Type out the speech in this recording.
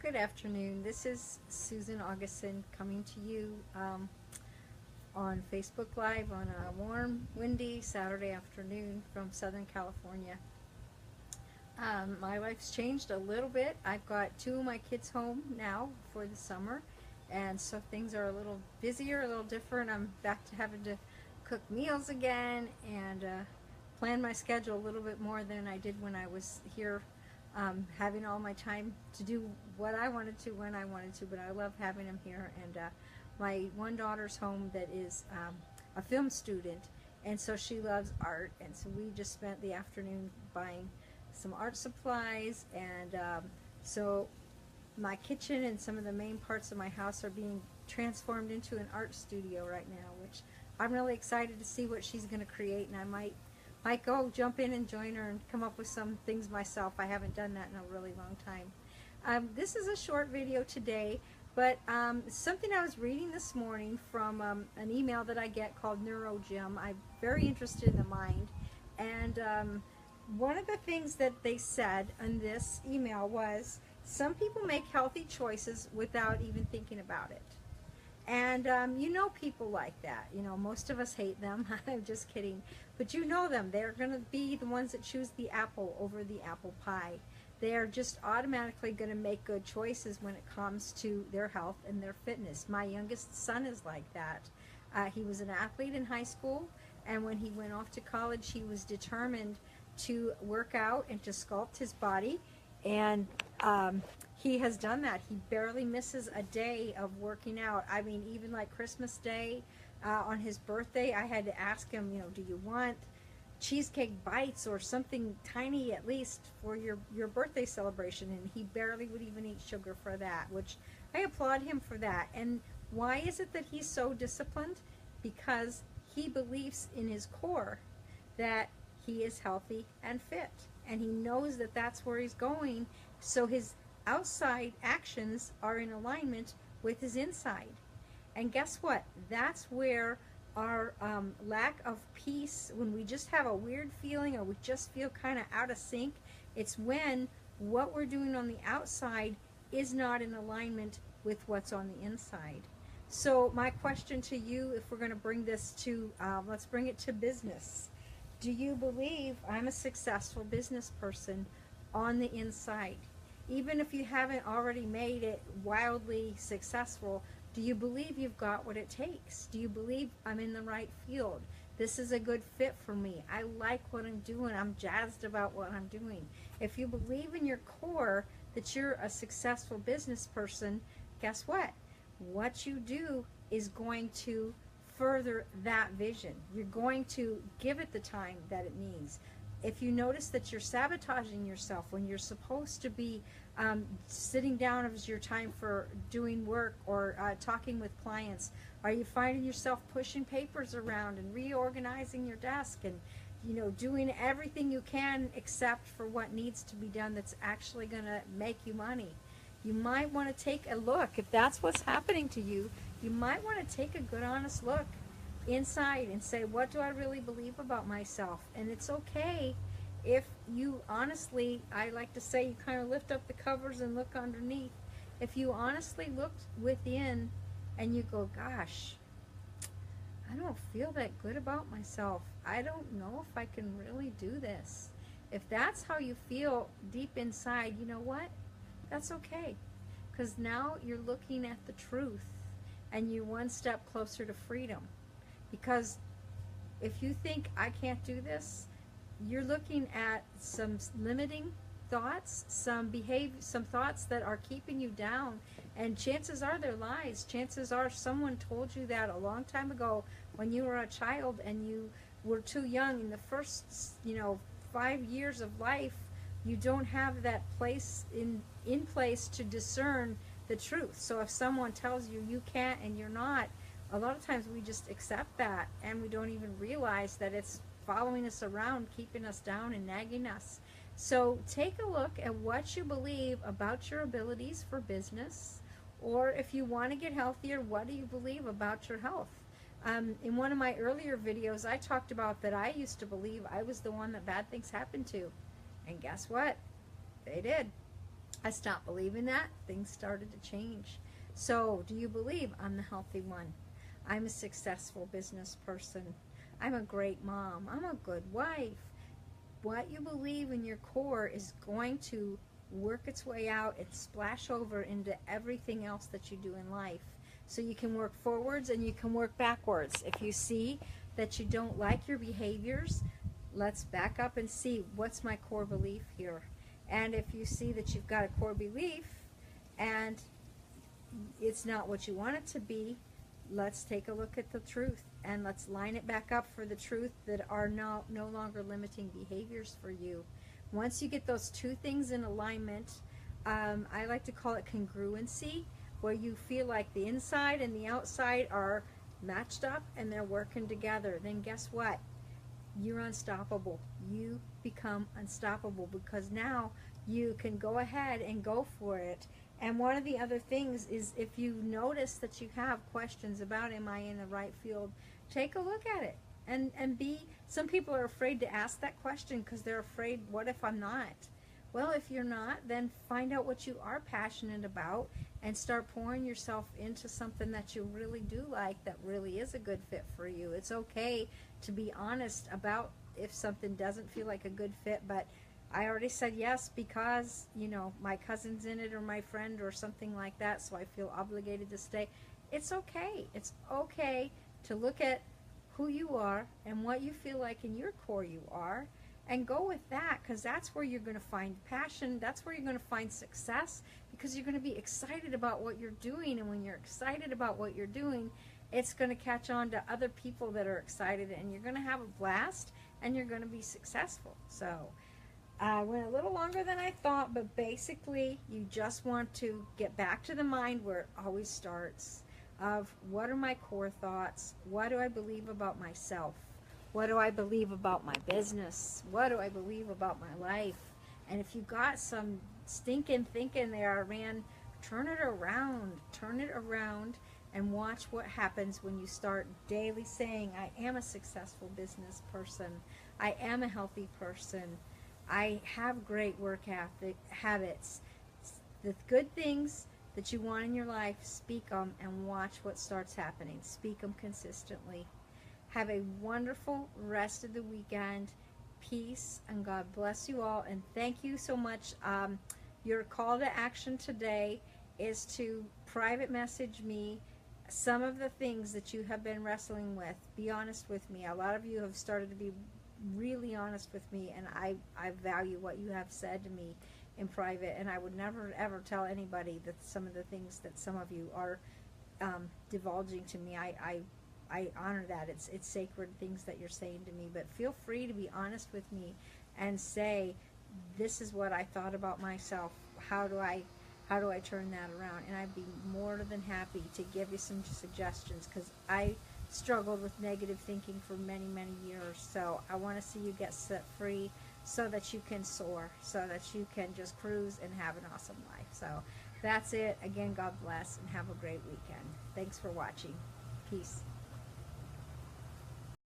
Good afternoon. This is Susan Augustin coming to you on Facebook Live on a warm, windy Saturday afternoon from Southern California. My life's changed a little bit. I've got two of my kids home now for the summer, and so things are a little busier, a little different. I'm back to having to cook meals again and plan my schedule a little bit more than I did when I was here, having all my time to do what I wanted to when I wanted to, but I love having them here. And my one daughter's home that is a film student, and so she loves art, and so we just spent the afternoon buying some art supplies, and so my kitchen and some of the main parts of my house are being transformed into an art studio right now, which I'm really excited to see what she's going to create, and I might go jump in and join her and come up with some things myself. I haven't done that in a really long time. This is a short video today, but something I was reading this morning from an email that I get called NeuroGym. I'm very interested in the mind, and one of the things that they said in this email was some people make healthy choices without even thinking about it. And you know people like that. You know, most of us hate them. I'm just kidding. But you know them. They're going to be the ones that choose the apple over the apple pie. They are just automatically going to make good choices when it comes to their health and their fitness. My youngest son is like that. He was an athlete in high school, and when he went off to college, he was determined to work out and to sculpt his body. And he has done that. He barely misses a day of working out. I mean, even like Christmas Day, on his birthday, I had to ask him, you know, do you want cheesecake bites or something tiny at least for your birthday celebration? And he barely would even eat sugar for that, which I applaud him for that. And why is it that he's so disciplined? Because he believes in his core that he is healthy and fit, and he knows that that's where he's going, so his outside actions are in alignment with his inside. And guess what? That's where our lack of peace, when we just have a weird feeling or we just feel kind of out of sync, it's when what we're doing on the outside is not in alignment with what's on the inside. So my question to you, if we're going to bring this to, let's bring it to business. Do you believe I'm a successful business person on the inside? Even if you haven't already made it wildly successful, do you believe you've got what it takes? Do you believe I'm in the right field? This is a good fit for me. I like what I'm doing. I'm jazzed about what I'm doing. If you believe in your core that you're a successful business person, guess what? What you do is going to further that vision. You're going to give it the time that it needs. If you notice that you're sabotaging yourself when you're supposed to be sitting down as your time for doing work or talking with clients, are you finding yourself pushing papers around and reorganizing your desk and, you know, doing everything you can except for what needs to be done that's actually going to make you money? You might want to take a look. If that's what's happening to you, you might want to take a good honest look inside and say, what do I really believe about myself? And it's okay if you honestly, I like to say, you kind of lift up the covers and look underneath. If you honestly look within and you go, gosh, I don't feel that good about myself. I don't know if I can really do this. If that's how you feel deep inside, you know what? That's okay. Because now you're looking at the truth and you're one step closer to freedom. Because if you think I can't do this, you're looking at some limiting thoughts, some thoughts that are keeping you down, and chances are they're lies. Chances are someone told you that a long time ago when you were a child and you were too young. In the first, 5 years of life, you don't have that place in place to discern the truth. So if someone tells you you can't and you're not, a lot of times we just accept that and we don't even realize that it's following us around, keeping us down and nagging us. So take a look at what you believe about your abilities for business, or if you want to get healthier, what do you believe about your health? In one of my earlier videos, I talked about that I used to believe I was the one that bad things happened to. And guess what? They did. I stopped believing that. Things started to change. So, do you believe I'm the healthy one? I'm a successful business person. I'm a great mom. I'm a good wife. What you believe in your core is going to work its way out and splash over into everything else that you do in life. So you can work forwards and you can work backwards. If you see that you don't like your behaviors, let's back up and see what's my core belief here. And if you see that you've got a core belief and it's not what you want it to be, let's take a look at the truth and let's line it back up for the truth that are no longer limiting behaviors for you. Once you get those two things in alignment, I like to call it congruency, where you feel like the inside and the outside are matched up and they're working together, then guess what? You're unstoppable. You become unstoppable because now you can go ahead and go for it. And one of the other things is, if you notice that you have questions about, am I in the right field, take a look at it. And some people are afraid to ask that question because they're afraid, what if I'm not? Well, if you're not, then find out what you are passionate about and start pouring yourself into something that you really do like, that really is a good fit for you. It's okay to be honest about if something doesn't feel like a good fit, but I already said yes because, you know, my cousin's in it or my friend or something like that, so I feel obligated to stay. It's okay. It's okay to look at who you are and what you feel like in your core you are and go with that, because that's where you're going to find passion. That's where you're going to find success, because you're going to be excited about what you're doing. And when you're excited about what you're doing, it's going to catch on to other people that are excited, and you're going to have a blast and you're going to be successful. So I went a little longer than I thought, but basically you just want to get back to the mind where it always starts, of what are my core thoughts? What do I believe about myself? What do I believe about my business? What do I believe about my life? And if you got some stinking thinking there, man, turn it around. Turn it around and watch what happens when you start daily saying, I am a successful business person. I am a healthy person. I have great work habits. The good things that you want in your life, speak them and watch what starts happening. Speak them consistently. Have a wonderful rest of the weekend. Peace, and God bless you all. And thank you so much. Your call to action today is to private message me some of the things that you have been wrestling with. Be honest with me. A lot of you have started to be really honest with me, and I value what you have said to me in private, and I would never ever tell anybody that some of the things that some of you are divulging to me. I honor that. It's sacred things that you're saying to me, but feel free to be honest with me and say, this is what I thought about myself. How do I turn that around? And I'd be more than happy to give you some suggestions, because I struggled with negative thinking for many, many years. So I want to see you get set free so that you can soar, so that you can just cruise and have an awesome life. So that's it. Again, God bless and have a great weekend. Thanks for watching. Peace.